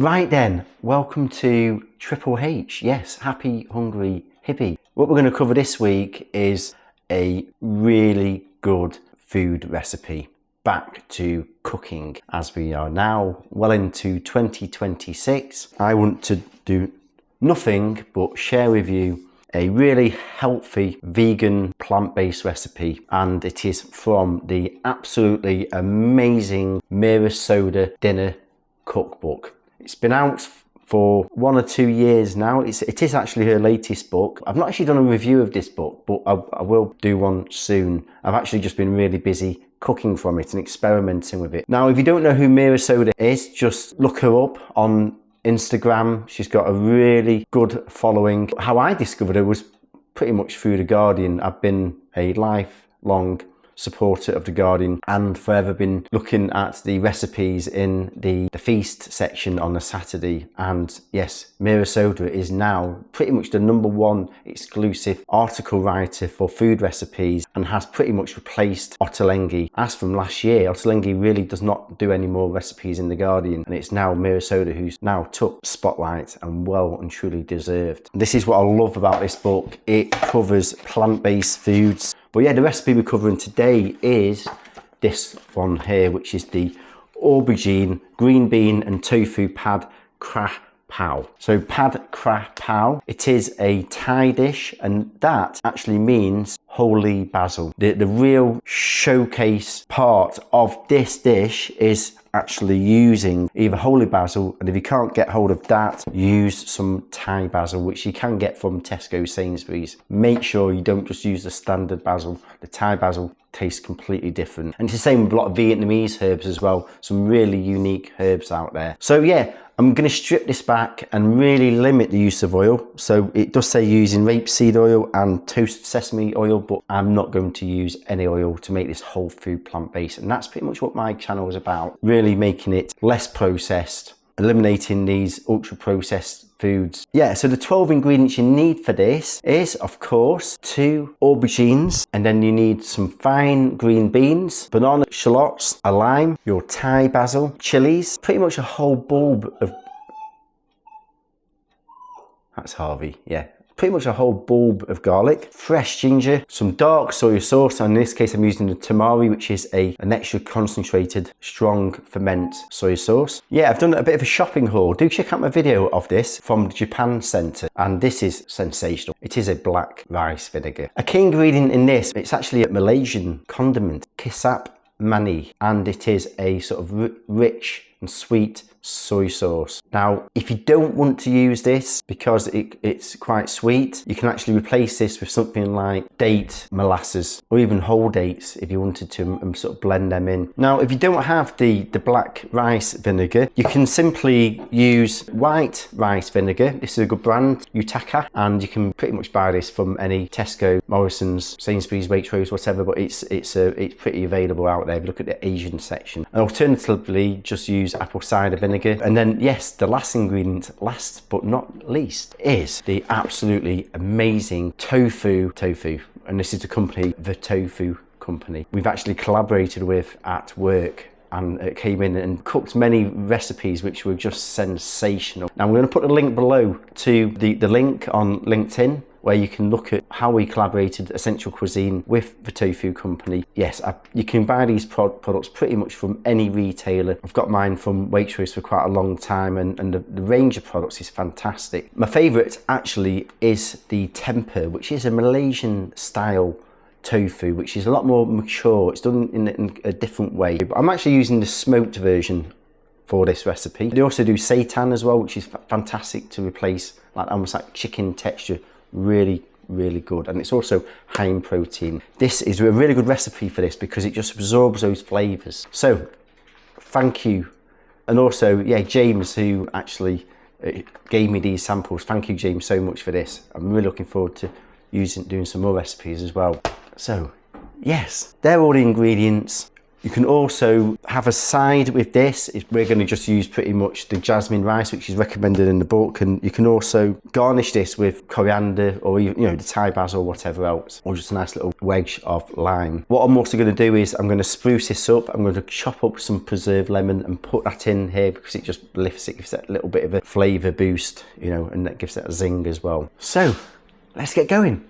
Right then, welcome to Triple H. Yes, happy, hungry, hippie. What we're going to cover this week is a really good food recipe. Back to cooking as we are now well into 2026. I want to do nothing but share with you a really healthy vegan plant-based recipe, and it is from the absolutely amazing Meera Sodha dinner cookbook. It's been out for 1 or 2 years now. It is actually her latest book. I've not actually done a review of this book, but I will do one soon. I've actually just been really busy cooking from it and experimenting with it. Now, if you don't know who Meera Sodha is, just look her up on Instagram. She's got a really good following. How I discovered her was pretty much through The Guardian. I've been a lifelong supporter of The Guardian and forever been looking at the recipes in the feast section on a Saturday. And yes, Meera Sodha is now pretty much the #1 exclusive article writer for food recipes and has pretty much replaced Ottolenghi. As from last year, Ottolenghi really does not do any more recipes in The Guardian, and it's now Meera Sodha who's now took spotlight, and well and truly deserved. This is what I love about this book. It covers plant-based foods. But yeah, the recipe we're covering today is this one here, which is the Aubergine green bean and tofu pad Krapow. So pad Krapow, it is a Thai dish, and that actually means holy basil. The real showcase part of this dish is actually using either holy basil, and if you can't get hold of that, use some Thai basil, which you can get from Tesco, Sainsbury's. Make sure you don't just use the standard basil. The Thai basil tastes completely different, and it's the same with a lot of Vietnamese herbs as well. Some really unique herbs out there. So yeah, I'm going to strip this back and really limit the use of oil. So it does say using rapeseed oil and toast sesame oil, but I'm not going to use any oil to make this whole food plant-based. And that's pretty much what my channel is about. Really making it less processed, eliminating these ultra-processed foods. Yeah, so the 12 ingredients you need for this is, of course, 2 aubergines, and then you need some fine green beans, banana shallots, a lime, your Thai basil, chilies, pretty much a whole bulb of... That's Harvey, yeah. Pretty much a whole bulb of garlic, fresh ginger, some dark soy sauce, and in this case I'm using the tamari, which is an extra concentrated, strong ferment soy sauce. Yeah, I've done a bit of a shopping haul. Do check out my video of this from the Japan Centre, and this is sensational. It is a black rice vinegar. A key ingredient in this, it's actually a Malaysian condiment, kisap mani, and it is a sort of rich and sweet soy sauce. Now, if you don't want to use this because it's quite sweet, you can actually replace this with something like date molasses, or even whole dates if you wanted to, and sort of blend them in. Now, if you don't have the black rice vinegar, you can simply use white rice vinegar. This is a good brand, Utaka, and you can pretty much buy this from any Tesco, Morrison's, Sainsbury's, Waitrose, whatever, but it's pretty available out there if you look at the Asian section. And alternatively, just use apple cider vinegar. And then yes, the last ingredient, last but not least, is the absolutely amazing tofu, and this is the company, the Tofu Company, we've actually collaborated with at work, and it came in and cooked many recipes which were just sensational. Now I'm going to put the link below to the link on LinkedIn, where you can look at how we collaborated Essential Cuisine with the Tofu Company. Yes, you can buy these products pretty much from any retailer. I've got mine from Waitrose for quite a long time, and the range of products is fantastic. My favourite actually is the tempeh, which is a Malaysian style tofu, which is a lot more mature. It's done in a different way. But I'm actually using the smoked version for this recipe. They also do seitan as well, which is fantastic to replace almost like chicken texture. Really good, and it's also high in protein. This is a really good recipe for this because it just absorbs those flavors. So thank you. And also, yeah, James, who actually gave me these samples, thank you, James, so much for this. I'm really looking forward to doing some more recipes as well. So yes, they're all the ingredients. You can also have a side with this. We're going to just use pretty much the jasmine rice, which is recommended in the book, and you can also garnish this with coriander or even, you know, the Thai basil or whatever else, or just a nice little wedge of lime. What I'm also going to do is I'm going to spruce this up. I'm going to chop up some preserved lemon and put that in here because it just lifts it, gives that little bit of a flavour boost, you know, and that gives that a zing as well. So let's get going.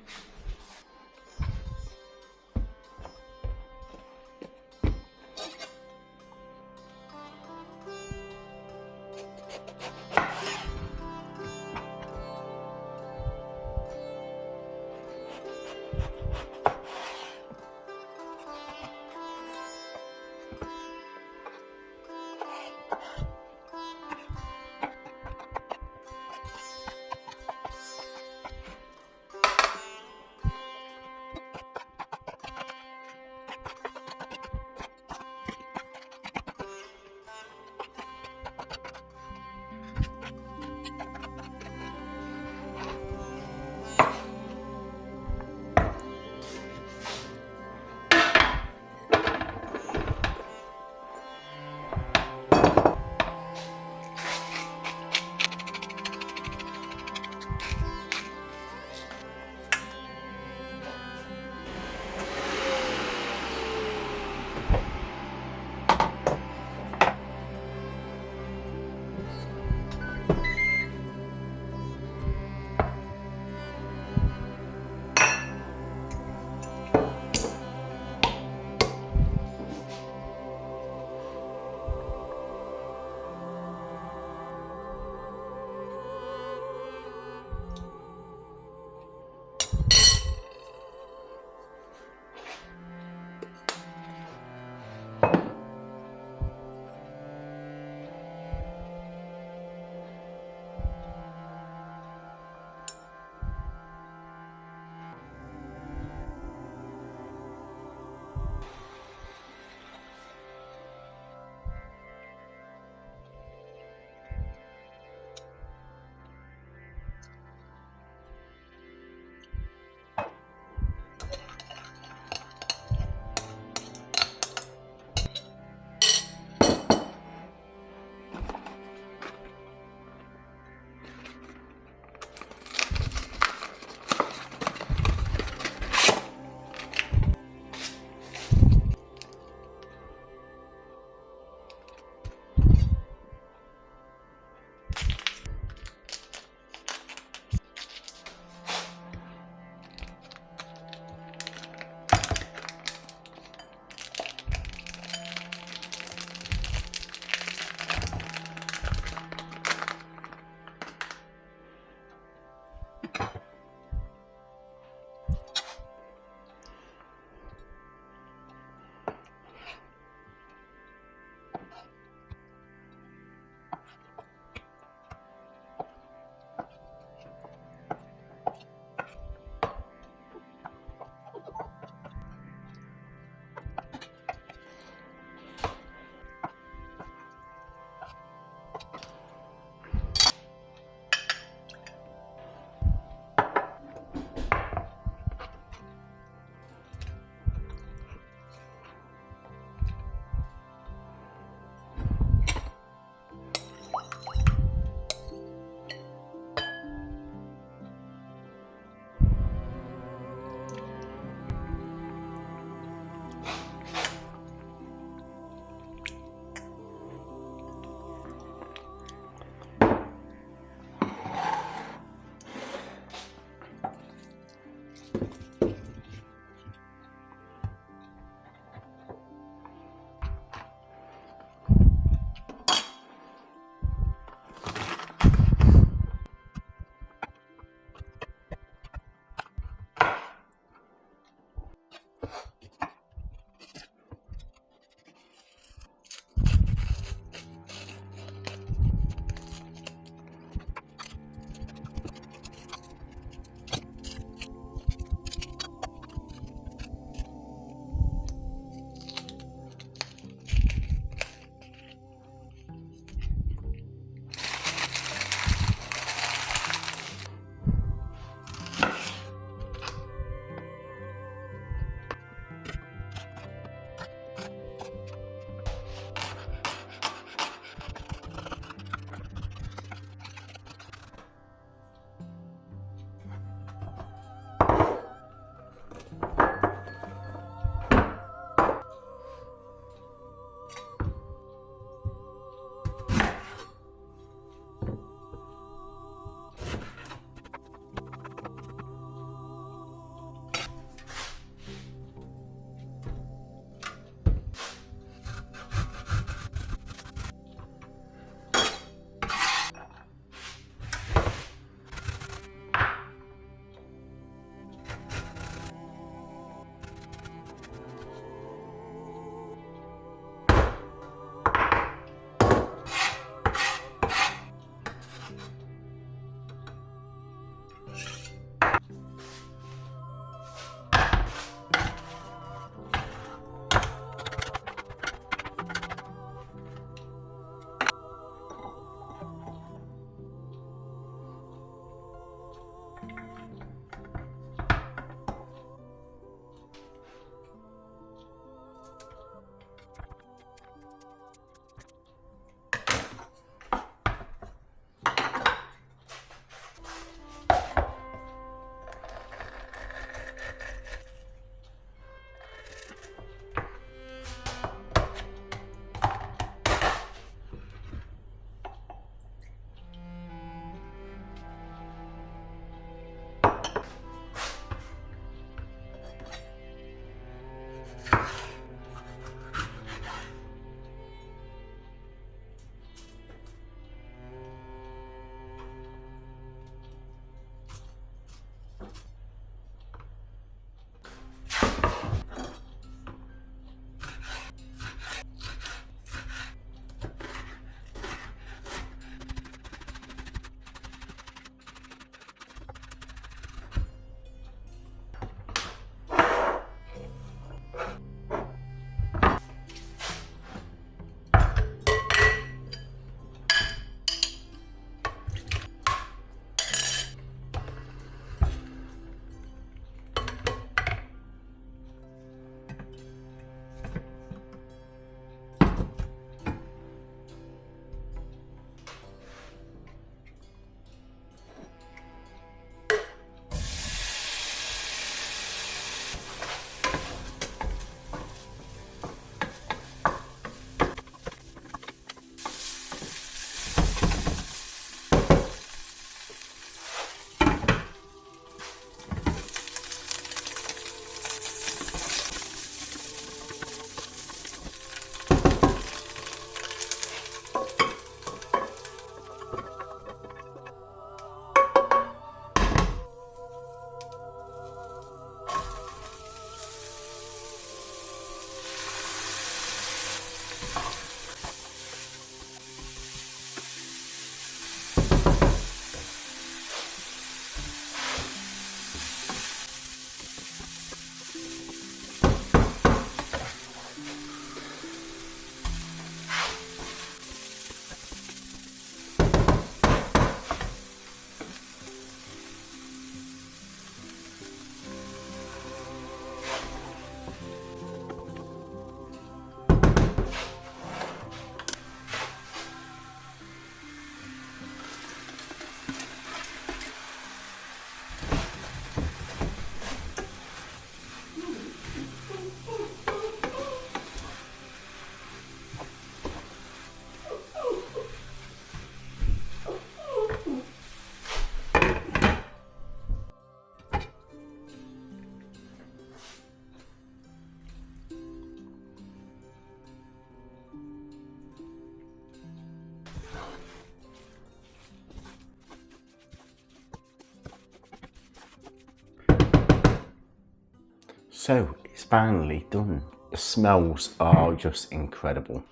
So it's finally done. The smells are just incredible.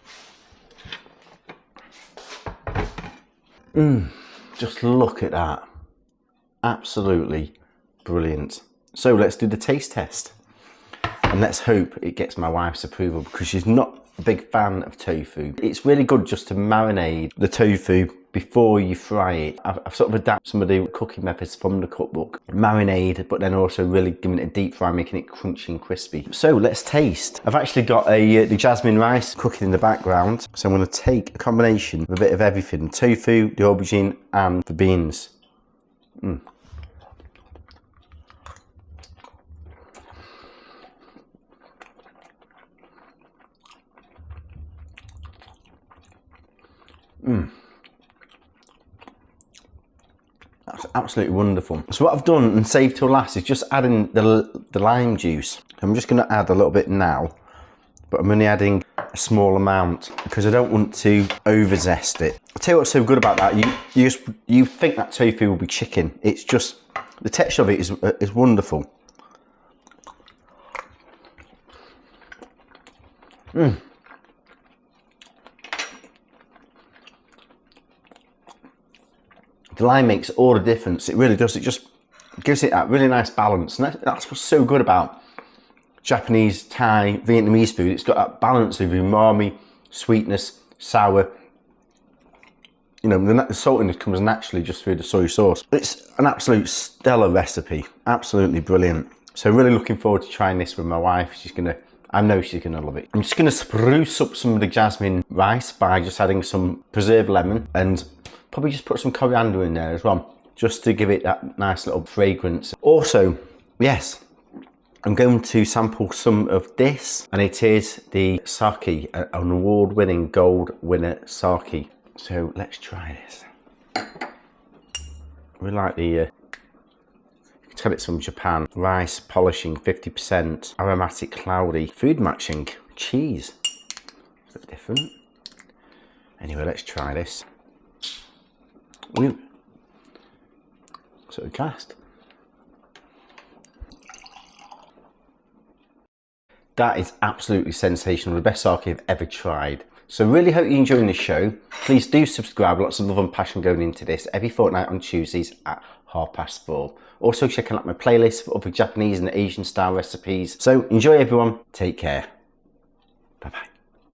Just look at that. Absolutely brilliant. So let's do the taste test. And let's hope it gets my wife's approval, because she's not a big fan of tofu. It's really good just to marinate the tofu before you fry it. I've sort of adapted some of the cooking methods from the cookbook. Marinade, but then also really giving it a deep fry, making it crunchy and crispy. So let's taste. I've actually got the jasmine rice cooking in the background. So I'm going to take a combination of a bit of everything. Tofu, the aubergine and the beans. That's absolutely wonderful. So what I've done and saved till last is just adding the lime juice. I'm just going to add a little bit now, but I'm only adding a small amount because I don't want to over zest it. I'll tell you what's so good about that. You think that tofu will be chicken. It's just, the texture of it is wonderful. The lime makes all the difference. It really does. It just gives it that really nice balance. And that's what's so good about Japanese, Thai, Vietnamese food. It's got that balance of umami, sweetness, sour. You know, the saltiness comes naturally just through the soy sauce. It's an absolute stellar recipe. Absolutely brilliant. So really looking forward to trying this with my wife. I know she's gonna love it. I'm just gonna spruce up some of the jasmine rice by just adding some preserved lemon and probably just put some coriander in there as well, just to give it that nice little fragrance. Also, yes, I'm going to sample some of this, and it is the sake, an award-winning gold winner sake. So let's try this. We like the, you can tell it's from Japan. Rice polishing, 50%, aromatic cloudy, food matching, cheese. It's a bit different. Anyway, let's try this. Ooh. So a cast. That is absolutely sensational, the best sake I've ever tried. So really hope you're enjoying this show. Please do subscribe, lots of love and passion going into this every fortnight on Tuesdays at 4:30. Also checking out my playlist for other Japanese and Asian style recipes. So enjoy everyone, take care. Bye bye.